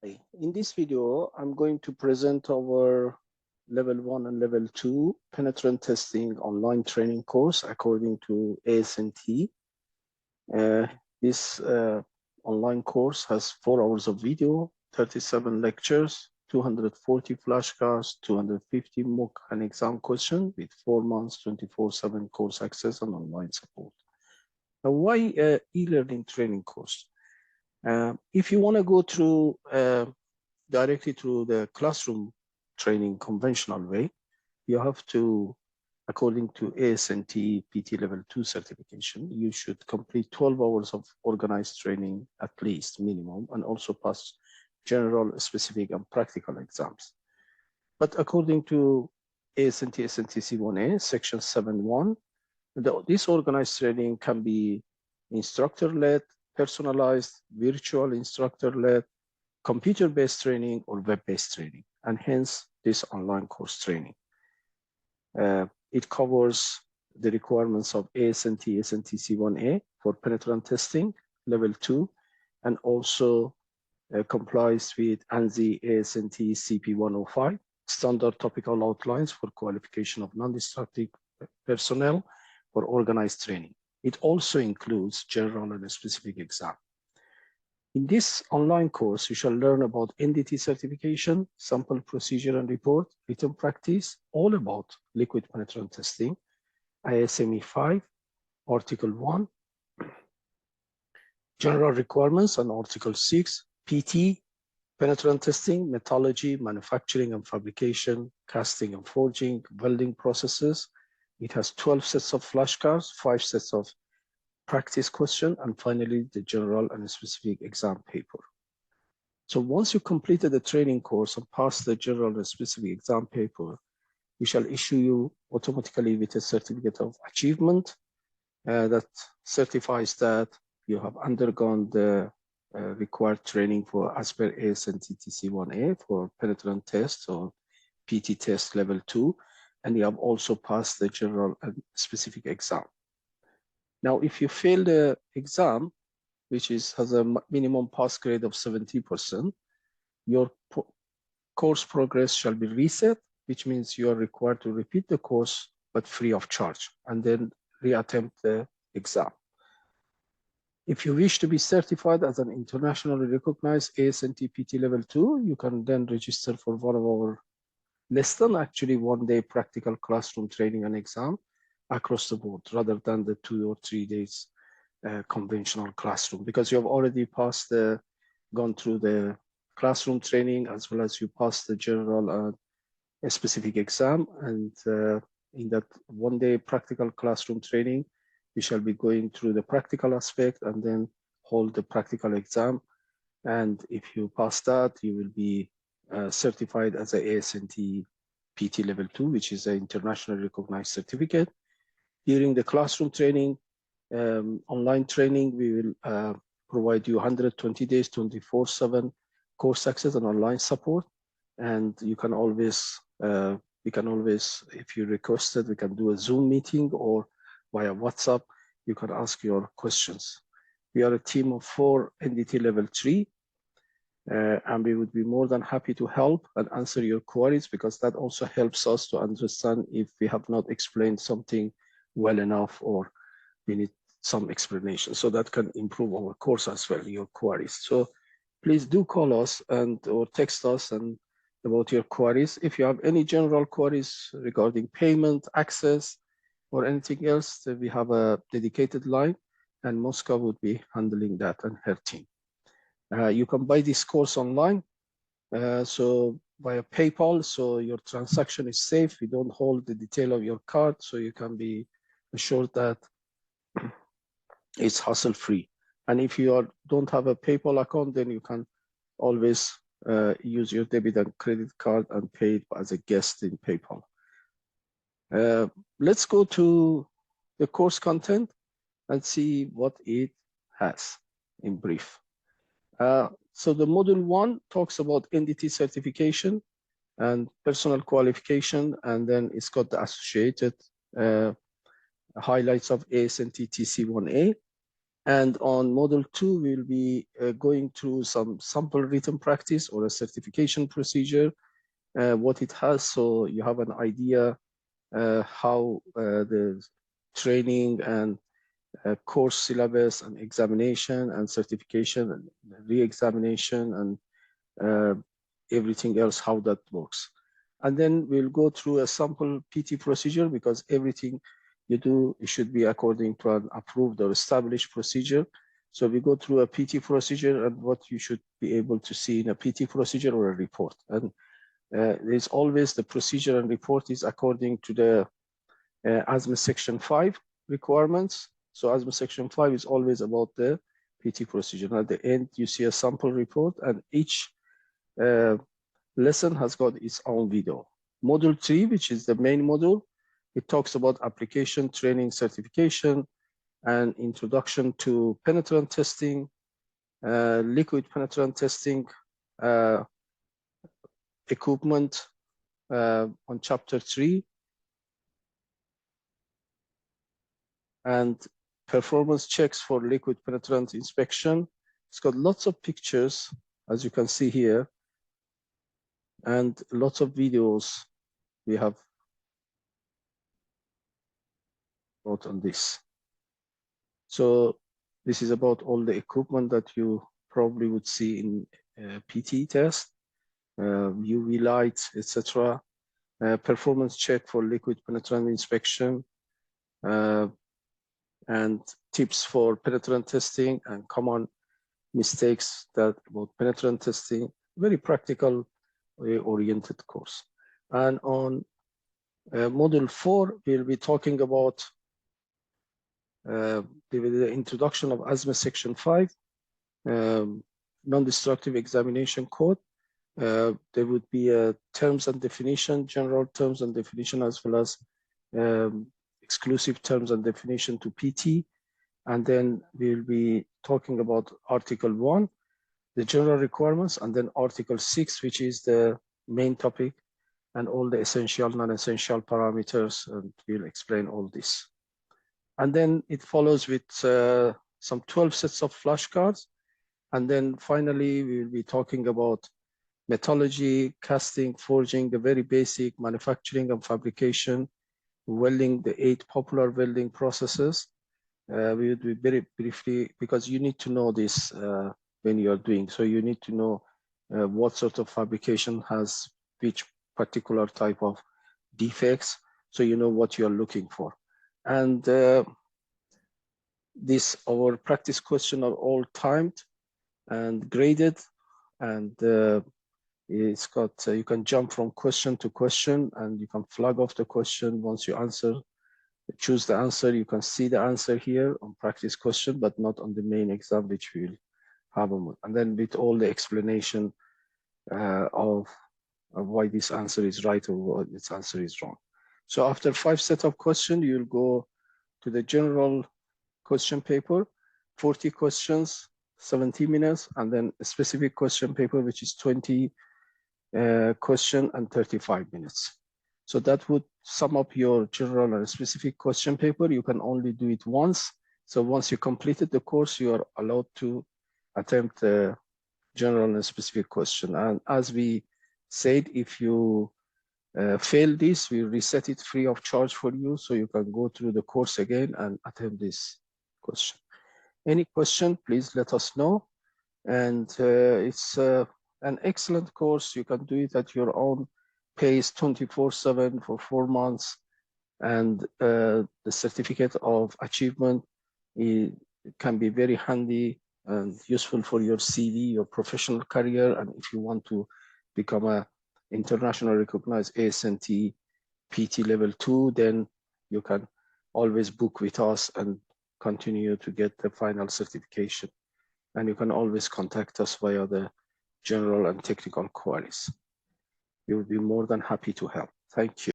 In this video, I'm going to present our level 1 and level 2 penetrant testing online training course according to ASNT. This online course has 4 hours of video, 37 lectures, 240 flashcards, 250 mock and exam questions with 4 months 24/7 course access and online support. Now, why e-learning training course? If you want to go through directly through the classroom training conventional way, you have to, according to ASNT PT Level 2 certification, you should complete 12 hours of organized training at least minimum, and also pass general, specific, and practical exams. But according to ASNT SNTC1A, section 7.1, this organized training can be instructor-led, personalized, virtual instructor-led, computer-based training, or web-based training, and hence this online course training. It covers the requirements of ASNT SNTC1A for penetrant testing, level 2, and also complies with ANSI ASNT CP105, standard topical outlines for qualification of non-destructive personnel for organized training. It also includes general and specific exam. In this online course, you shall learn about NDT certification, sample procedure and report, written practice, all about liquid penetrant testing, ISME 5, Article 1, general requirements, and Article 6, PT, penetrant testing, metallurgy, manufacturing and fabrication, casting and forging, welding processes. It has 12 sets of flashcards, 5 sets of practice question, and finally the general and specific exam paper. So once you completed the training course and passed the general and specific exam paper, we shall issue you automatically with a certificate of achievement that certifies that you have undergone the required training for as per ASNT TC1A for penetrant test or PT test level 2, and you have also passed the general and specific exam. Now, if you fail the exam, which has a minimum pass grade of 70%, your course progress shall be reset, which means you are required to repeat the course, but free of charge, and then reattempt the exam. If you wish to be certified as an internationally recognized ASNT PT level 2, you can then register for one of our less than actually 1 day practical classroom training and exam across the board, rather than the 2 or 3 days conventional classroom, because you have already passed gone through the classroom training, as well as you passed the general specific exam. And in that 1 day practical classroom training, we shall be going through the practical aspect and then hold the practical exam. And if you pass that, you will be certified as a ASNT PT level 2, which is an internationally recognized certificate. During the classroom training, online training, we will provide you 120 days, 24/7 course access and online support. And you can always, we can always, if you request it, we can do a Zoom meeting or via WhatsApp. You can ask your questions. We are a team of 4 NDT level 3, and we would be more than happy to help and answer your queries, because that also helps us to understand if we have not explained something well enough or we need some explanation. So that can improve our course as well, your queries. So please do call us or text us and about your queries. If you have any general queries regarding payment, access, or anything else, we have a dedicated line, and Mosca would be handling that and her team. You can buy this course online, so via PayPal, so your transaction is safe. We don't hold the detail of your card, so you can be assured that it's hassle-free. And if you don't have a PayPal account, then you can always use your debit and credit card and pay it as a guest in PayPal. Let's go to the course content and see what it has in brief. So the module 1 talks about NDT certification and personal qualification, and then it's got the associated highlights of ASNT TC1A. And on module 2, we'll be going through some sample written practice or a certification procedure, what it has, so you have an idea how the training and course syllabus and examination and certification and re-examination and everything else, how that works. And then we'll go through a sample PT procedure, because everything you do, it should be according to an approved or established procedure. So we go through a PT procedure and what you should be able to see in a PT procedure or a report. And there's always the procedure and report is according to the ASME Section 5 requirements. So ASME Section 5 is always about the PT procedure. And at the end, you see a sample report, and each lesson has got its own video. Module 3, which is the main module, it talks about application, training, certification, and introduction to penetrant testing, liquid penetrant testing, equipment on chapter 3, and performance checks for liquid penetrant inspection. It's got lots of pictures, as you can see here, and lots of videos we have brought on this. So this is about all the equipment that you probably would see in PT test, UV lights, etc. Performance check for liquid penetrant inspection, and tips for penetrant testing and common mistakes that about penetrant testing. Very practical oriented course. And on module 4, we'll be talking about the introduction of ASME Section 5, non-destructive examination code. There would be a terms and definition, general terms and definition, as well as exclusive terms and definition to PT. And then we'll be talking about Article 1, the general requirements, and then Article 6, which is the main topic, and all the essential, non-essential parameters, and we'll explain all this. And then it follows with some 12 sets of flashcards. And then finally, we'll be talking about metallurgy, casting, forging, the very basic manufacturing and fabrication, welding, the 8 popular welding processes. We would be very briefly, because you need to know this when you're doing. So you need to know what sort of fabrication has which particular type of defects, so you know what you're looking for. And our practice questions are all timed and graded, and it's got you can jump from question to question, and you can flag off the question once you answer. Choose the answer. You can see the answer here on practice question, but not on the main exam, which we'll have them. And then with all the explanation of why this answer is right or why this answer is wrong. So after 5 sets of questions, you'll go to the general question paper, 40 questions, 70 minutes, and then a specific question paper, which is 20 question and 35 minutes. So that would sum up your general and specific question paper. You can only do it once. So once you completed the course, you are allowed to attempt the general and specific question. And as we said, if you fail this, we reset it free of charge for you, so you can go through the course again and attempt this question. Any question, please let us know. And it's an excellent course. You can do it at your own pace, 24/7 for 4 months. And the certificate of achievement can be very handy and useful for your CV, your professional career. And if you want to become a internationally recognized ASNT PT level 2, then you can always book with us and continue to get the final certification. And you can always contact us via the general and technical queries. We will be more than happy to help. Thank you.